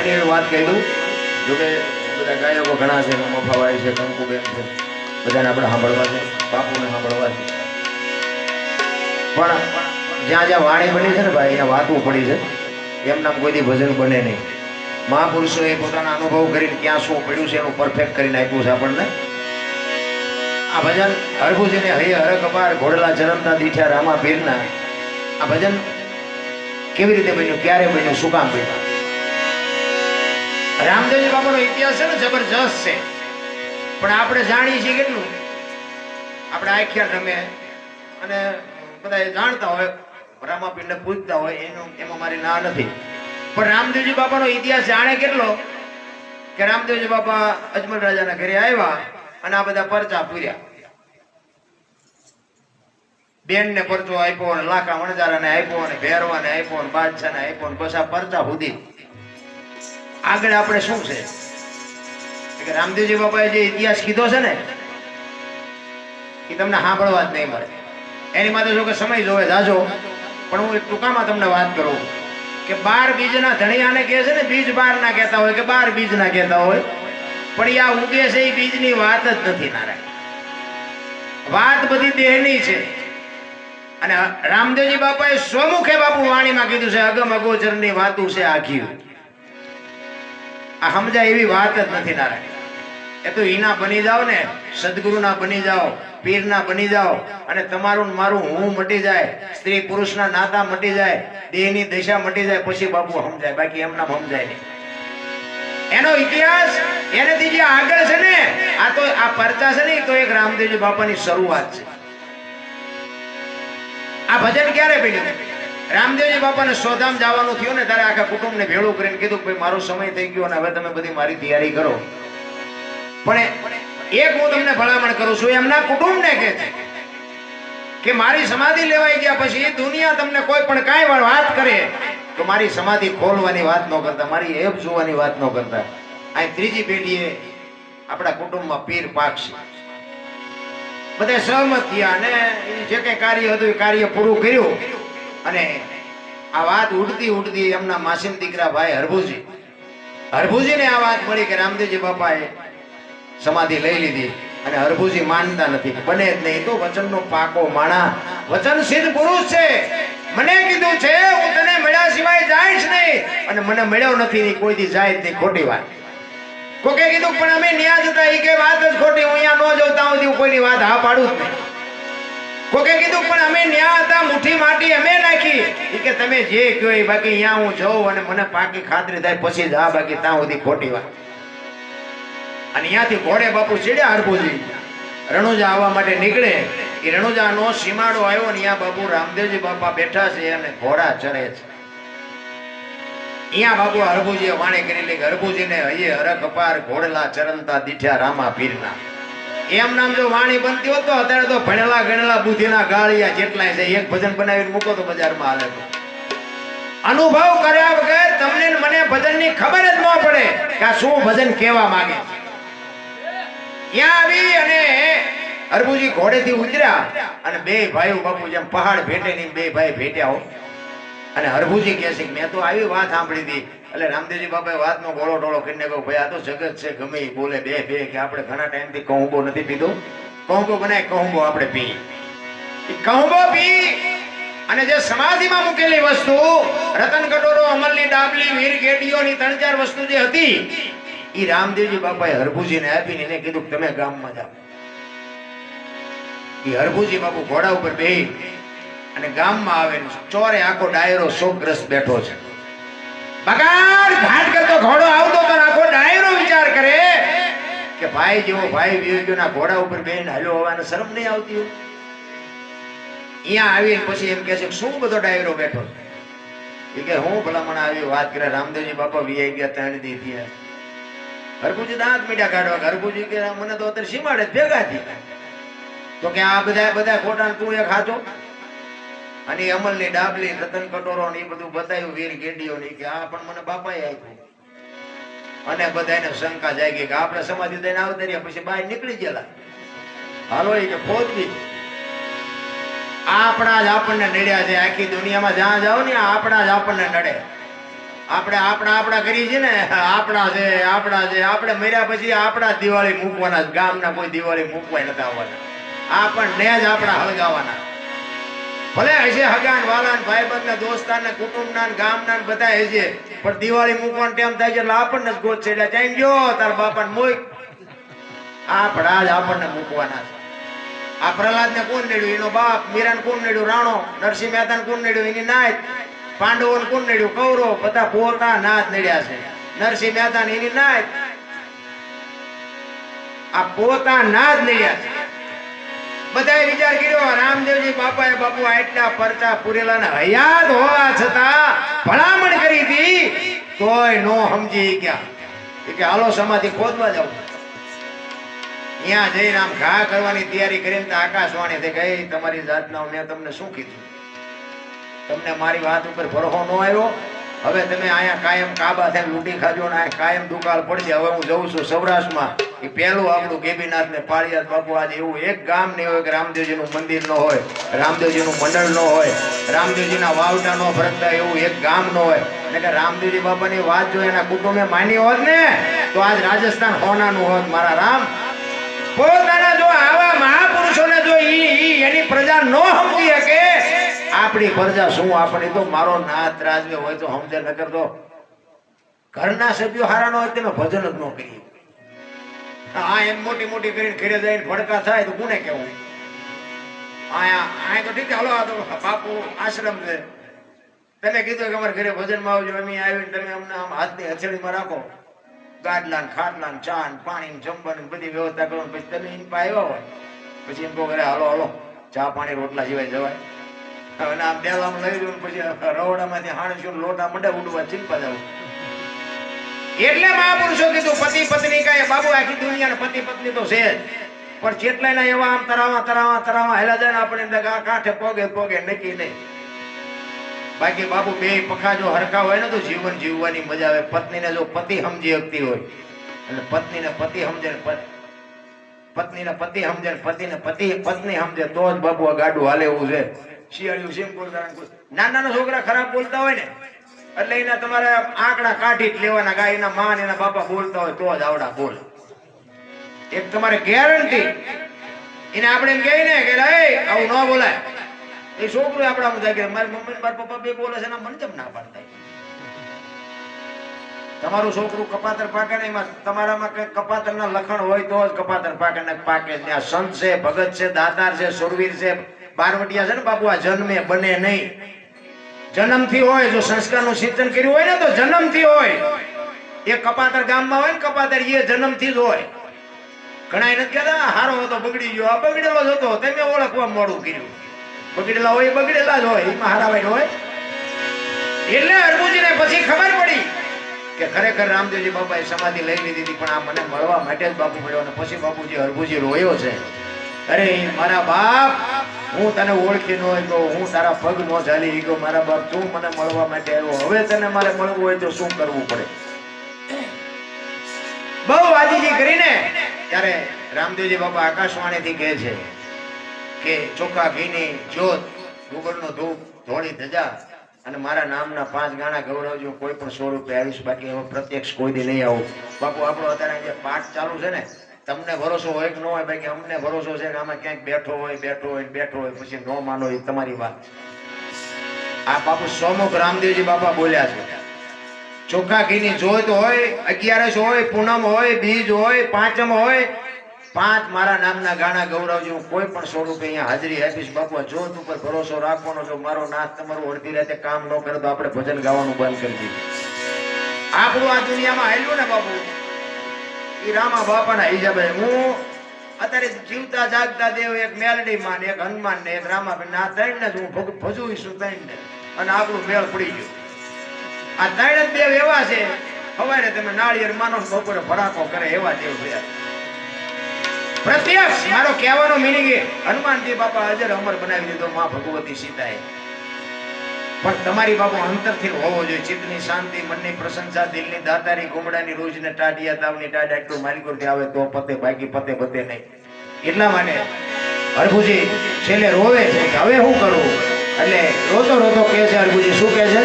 નાની વાત કહી દઉં. જોકે બધા ગાયકો ઘણા છે, મફાભાઈ છે, કંકુબેન છે, બધાને આપણે સાંભળવા છે, બાપુને સાંભળવા છે. પણ જ્યાં જ્યાં વાણી બની છે ને ભાઈ, એને વાતું પડી છે. એમ નામ કોઈ દી ભજન બને નહીં. મહાપુરુષોએ પોતાના અનુભવ કરીને ક્યાં શું પડ્યું છે એનું પરફેક્ટ કરીને આપ્યું છે આપણને. આ ભજન હરભુજીને હૈયે હરક અપાર ઘોડલા ચરમતા દીઠ્યા રામા પીરના, આ ભજન કેવી રીતે બન્યું, ક્યારે બન્યું, શું કામ બન્યું? રામદેવજી બાપાનો ઇતિહાસ છે ને જબરજસ્ત છે, પણ આપણે જાણીએ છીએ કેટલું? આપણે આખ્યાન રમે અને બધા જાણતા હોય, રામાપીરને પૂજતા હોય, એમાં મારી ના નથી. પણ રામદેવજી બાપાનો ઇતિહાસ જાણે કેટલો કે રામદેવજી બાપા અજમલ રાજાના ઘરે આવ્યા અને આ બધા પરચા પૂર્યા. બેન ને પરચો આપ્યો, અને લાખા વણજારાને આપ્યો, અને ભેરવાને આપ્યો, અને બાદશાહને આપ્યો, બસ આ પરચા સુધી. આગળ આપણે શું છે કે રામદેવજી બાપાએ જે ઇતિહાસ કીધો છે ને એ તમને સાંભળવા જ નહીં મળે. એની માટે જો કે સમય જોવે જાજો, પણ હું એક ટૂંકામાં તમને વાત કરું કે 12 બીજના ધણિયાને કહે છે ને, બીજ 12 ના કહેતા હોય કે 12 બીજ ના કહેતા હોય, પણ આ ઉગે છે એ બીજની વાત જ નથી. નારાયણ વાત બધી દેહની છે. અને રામદેવજી બાપાએ સ્વમુખે બાપુ વાણીમાં કીધું છે, અગમ અગોચરની વાતું છે આખી. આ સમજાય એવી વાત જ નથી. નારાયણ એ તો ઈના બની જાઓ ને, સદગુરુના બની જાઓ, પીરના બની જાઓ, અને તમારું મારું હું મટી જાય, સ્ત્રી પુરુષના નાતા મટી જાય, દેહની દશા મટી જાય, પછી બાપુ સમજાય. બાકી એમના સમજાય નહીં. એનો ઇતિહાસ એનાથી જે આગળ છે ને, આ તો આ પરચા છે ને, તો એક રામદેવજી બાપાની શરૂઆત છે. આ ભજન ક્યારે બન્યું? રામદેવજી બાપાને સોધામ જવાનું થયું ને, ત્યારે આખા કુટુંબને ભેળું કરીને કીધું ભાઈ મારો સમય થઈ ગયો અને હવે તમે બધી મારી તૈયારી કરો. પણ એક હું તમને ભલામણ કરું છું, એમના કુટુંબને કહે છે કે મારી સમાધિ લેવાઈ ગયા પછી દુનિયા તમને કોઈ પણ કાંઈ વાત કરે તો મારી સમાધિ ખોલવાની વાત ન કરતા, મારી એપ જોવાની વાત ન કરતા. અહીં ત્રીજી પેઢીએ આપણા કુટુંબમાં પીર પાકશે. બધા સહમત થયા અને જે કઈ કાર્ય હતું એ કાર્ય પૂરું કર્યું. અને આ વાત ઉડતી ઉડતી એમના માસીન દીકરા ભાઈ હરભુજીને આ વાત મળી કે રામદેવજી બાપાએ સમાધિ લઈ લીધી. અને હરભુજી માનતા નથી, બને જ નહીં. તો વચનનો પાકો માણા, વચન સિદ્ધ પુરુષ છે. મને કીધું છે હું તને મળ્યા સિવાય જાઈશ નહીં, અને મને મળ્યો નથી, કોઈ દી જાય જ નહીં. ખોટી વાત. કોકે કીધું પણ અમે ન્યા જતા, એ કે વાત જ ખોટી, હું અહીંયા ન જતા હું કોઈની વાત હા પાડું જ નહીં. કોકે કીધું પણ અમે ન્યા હતા, મુઠ્ઠી માટી અમે નાખી, એ કે તમે જે કહો એ, બાકી અહીંયા હું જઉં અને મને પાકી ખાતરી થાય પછી જ હા, બાકી ત્યાં સુધી ખોટી વાત. અને અહીંયાથી ઘોડે બાપુ ચડ્યા હરભુજી, રણુજા આવવા માટે નીકળે. એ રણુજાનો સીમાડો આવ્યો ને અહીંયા બાપુ રામદેવજી બાપા બેઠા છે અને ઘોડા ચરે છે. અહીંયા બાપુ હરભુજીએ વાણી કરી લે, હરભુજીને હૈયે હરક અપાર ઘોડલા ચરણતા દીઠ્યા રામા પીરના. એમ નામ જો વાણી બનતી હોત તો અત્યારે તો ભણેલા ગણેલા બુદ્ધિના ગાળિયા જેટલાય છે, એક ભજન બનાવીને મૂકો તો બજારમાં હાલે. તો અનુભવ કર્યા વગર તમને મને ભજનની ખબર જ ન પડે કે આ શું ભજન કહેવા માંગે છે. ત્યાં આવી અને હરભુજી ઘોડેથી ઉતર્યા અને બે ભાઈઓ બાપુ જેમ પહાડ ભેટે ની બે ભાઈ ભેટ્યા હો. અને હરભુજી કહે છે મેં તો આવી વાત સાંભળી હતી. એટલે રામદેવજી બાપાએ વાતનો ગોળો ટોળો કરીને કહ્યું ભાઈ આ તો જગત છે, ગમે એ બોલે બે કે આપણે ઘણા ટાઈમથી કહુંબો નથી પીધો, કહુંબો બનાય, કહુંબો આપણે પી. કહુંબો પી અને જે સમાધિમાં મૂકેલી વસ્તુ રતન કટોરો, અમલની ડાબલી, વીર ગેડીઓની 3-4 વસ્તુ જે હતી એ રામદેવજી બાપાએ હરભુજીને આપીને એને કીધું કે તમે ગામમાં જાઓ. એ હરભુજી બાપુ ઘોડા ઉપર બેહી અને ગામમાં આવે, ચોરે આખો ડાયરો શોકગ્રસ્ત બેઠો છે. બગાડ ઘાટ કરતો ઘોડો આવતો તો આખો ડાયરો વિચાર કરે કે ભાઈ જેવો ભાઈ વિયોગીઓના ઘોડા ઉપર બેહીને હાલ્યો હોવાને શરમ નહીં આવતી હોય. અહીંયા આવીને પછી એમ કહે છે શું બધો ડાયરો બેઠો છે? એ કે હું ભલામણ આવી વાત કરે, રામદેવજી બાપા વીઆઈ ગયા 3 દી થયા. હરભુજી દાંત મીઠા કાઢવા. હરભુજી કે મને તો અત્યારે સીમાડે ભેગા થી. તો કે આ બધા ખોટા તું એક હાચો. અને અમલની ડાબલી, રતન કટોરો ને એ બધું બતાવ્યું, વીર ગેડીઓ ને કે આ પણ મને બાપાએ આપ્યું. અને બધાને શંકા જાગી કે આપણે સમાધિ દઈને આવતા રહ્યા પછી બહાર નીકળી ગયેલા. હાલો એ કે ખોદવી આપણા જ આપણને નડ્યા છે. આખી દુનિયામાં જ્યાં જાઓ ને આપણા જ આપણને નડે. આપણા કરી છે ને, આપણા છે આપણે મર્યા પછી આપણા જ દિવાળી મૂકવાના, ગામના કોઈ દિવાળી મૂકવાય નથી આવવાના, આપણને જ આપણા હળગાવાના. ભલે હશે હગાન વાલાન ભાઈબંધ દોસ્તાન કુટુંબના ગામના બધા હશે, પણ દિવાળી મૂકવાનો ટાઈમ થાય છે એટલે આપણને જ ગોત છેડ્યા ચાઈ ગયો તાર બાપાને મોય, આપણા જ આપણને મૂકવાના છે. આ પ્રહલાદ ને કોણ નડ્યું? એનો બાપ. મીરાને કોણ નડ્યું? રાણો. નરસિંહ મહેતાને કોણ નડ્યું? એની નાત. પાંડવોને કોણ નડ્યું? કૌરવ. બધા પોતા નાત નડ્યા છે. નરસિંહ મહેતા એની નાત, આ પોતા નાત નડ્યા છે. બધાએ વિચાર કર્યો રામદેવજી બાપાએ બાપુ આટલા પરચા પૂરેલા ને હયાત હોવા છતાં ભલામણ કરી હતી તોય નો સમજી ગયા કે હાલો સમાધિ ખોદવા જાવ. ત્યાં જઈને આમ ઘા કરવાની તૈયારી કરીને આકાશવાણી થઈ ગઈ, તમારી જાતના મેં તમને શું કીધું? તમને મારી વાત ઉપર ભરોસો ન આવ્યો? હવે તમે અહીંયા કાયમ કાબા થઈને લૂંટી ખાજો ને આ કાયમ દુકાળ પડશે. હવે હું જઉં છું સૌરાષ્ટ્રમાં. એ પહેલું આપણું ગેબીનાથ ને પાળિયાદ બાપુ આજે એવું એક ગામ નહીં હોય કે રામદેવજીનું મંદિર ન હોય, રામદેવજીનું મંડળ ન હોય, રામદેવજીના વાવટા ન ફરકતા એવું એક ગામ ન હોય. એટલે કે રામદેવજી બાપાની વાત જો એના કુટુંબે માની હોત ને તો આજ રાજસ્થાન હોનાનું હોત. મારા રામ પોતાના જો આવા મહાપુરુષોને જો એની પ્રજા ન સમજી શકે, આપણી પ્રજા શું? આપણી તો મારો નાથ રાજવે હોય તો સમજે, નકર તો ઘરના સભ્યો હારા ન હોય તેનો ભજન જ ન કરીએ. હા એમ મોટી મોટી કરીને ઘરે જઈને ભડકા થાય તો કોને કેવું? આયા તો ઠીક છે, હલો આ તો બાપુ આશ્રમ છે, તમે કીધું કે અમારે ઘરે ભજનમાં આવજો, અમે આવીને તમે અમને આમ હાથની હથેળીમાં રાખો, ગાડલા ને ખાટલા ને ચા ને પાણી ને જમવાની બધી વ્યવસ્થા કરો, પછી તમે એમ આવ્યા હોય પછી એમ કહો ઘરે હલો ચા પાણી રોટલા સિવાય જવાય? હવે આમ દેવામાં લઈ દઉં પછી રવડામાંથી હાણશું લોટા મંડે ઉડવા ચીપા જવું. એટલે મહાપુરુષો કીધું પતિ પત્ની કાંઈ બાબુ આખી દુનિયા પતિ પત્ની તો છે જ, પણ જેટલા એવા આમ તરાવા હેલા જાય ને આપણે કાંઠે પોગે નક્કી નહીં. બાકી બાપુ બે પખા જો હરખા હોય ને તો જીવન જીવવાની મજા આવે. પત્નીને જો પતિ સમજી શકતી હોય અને પત્નીને પતિ સમજે, પત્નીને પતિ સમજે, પતિને પત્ની સમજે તો જ બાપુ આ ગાડું હાલે એવું છે. શિયાળિયું સેમ બોલતા, નાના છોકરા ખરાબ બોલતા હોય ને એટલે એના તમારે આંકડા કાઢી જ લેવાના. ગાય એના માં એના બાપા બોલતા હોય તો જ આવડા બોલ. એક તમારે ગેરંટી એને આપણે એમ કહીએ ને કે આવું ન બોલાય, એ છોકરું આપણા મજા કે મારી મમ્મી મારા પપ્પા બે બોલે છે મને કેમ ના પાડતા? તમારું છોકરું કપાતર પાકે ને એમાં તમારામાં કઈ કપાતરના લખણ હોય તો જ કપાતર પાકે ને પાકે. ત્યાં સંત છે, ભગત છે, દાતાર છે, સુરવીર છે, બારવટિયા છે ને બાપુ, આ જન્મે બને નહીં. જન્મથી હોય, જો સંસ્કારનું સિંચન કર્યું હોય ને તો જન્મથી હોય. એ કપાતર ગામમાં હોય ને કપાતર, એ જન્મથી જ હોય. ઘણા નથી કહેતા હારો હતો બગડી ગયો, આ બગડેલો જ હતો, તમે ઓળખવા મોડું કર્યું. બગડેલા હોય બગડેલા જ હોય, એમાં હારાવાય હોય. એટલે હરભુજીને પછી ખબર પડી કે ખરેખર રામદેવજી બાપાએ સમાધિ લઈ લીધી હતી, પણ આ મને મળવા માટે જ બાપુ મળ્યો. અને પછી બાપુજી હરભુજી રોયો છે, અરે મારા બાપ હું તને ઓળખી ન હોય તો હું તારા પગ ન ઝાલી ગયો, મારા બાપ તું મને મળવા માટે આવ્યો, હવે તને મારે મળવું હોય તો શું કરવું પડે? બહુ વાજીજી કરીને ત્યારે રામદેવજી બાપા આકાશવાણીથી કહે છે કે ચોખ્ખા ઘીની જ્યોત, ગુગળનો ધૂપ, ધોળી ધજા અને મારા નામના 5 ગાણા ગૌરવજો. કોઈ પણ 100 રૂપિયા આવીશ, બાકી હવે પ્રત્યક્ષ કોઈ દી નહીં આવું. બાપુ આપણો અત્યારે જે પાઠ ચાલુ છે ને, તમને ભરોસો હોય કે ન હોય, બાકી અમને ભરોસો છે કે આમાં ક્યાંક બેઠો હોય પછી ન માનો એ તમારી વાત. આ બાપુ સોમુખ રામદેવજી બાપા બોલ્યા છે, ચોખ્ખા ઘીની જોત હોય, 11 હોય, પૂનમ હોય, બીજ હોય, પાંચમ હોય, 5 મારા નામના ગાણા ગૌરવજો. હું કોઈ પણ 100 રૂપિયા અહીંયા હાજરી આપીશ. બાપુ જોત ઉપર ભરોસો રાખવાનો. જો મારો નાથ તમારું અડધી રાતે કામ ન કરે તો આપણે ભજન ગાવાનું બંધ કરી દીધું. આપણું આ દુનિયામાં હાલ્યું ને બાપુ એ રામા બાપાના હિસાબે. હું અત્યારે જીવતા જાગતા દેવ એક મેલડી માં, એક હનુમાન ને એક રામાબેન, આ 3 ને જ હું ભજવીશું 3 ને, અને આપણું મેળ પડી ગયું. આ 3 જ દેવ એવા છે, સવારે તમે નાળિયેર માનો બપોરે ભડાકો કરે એવા દેવ છે પ્રત્યક્ષ. મારો કહેવાનો મિનિંગ એ હનુમાનજી બાપા અજર અમર બનાવી દીધો માં ભગવતી સીતાએ. પણ તમારી બાપુ અંતરથી હોવો જોઈએ. ચિત્તની શાંતિ, મનની પ્રશંસા, દિલની દાતારી, ગુમડાની રોજને ટાઢિયા તાવની ટાઢ આટલું માલિકોથી આવે તો પતે, બાકી પતે નહીં. એટલા માટે હરભુજી છેલ્લે રોવે છે કે હવે શું કરવું? એટલે રોતો કહે છે હરભુજી, શું કહે છે?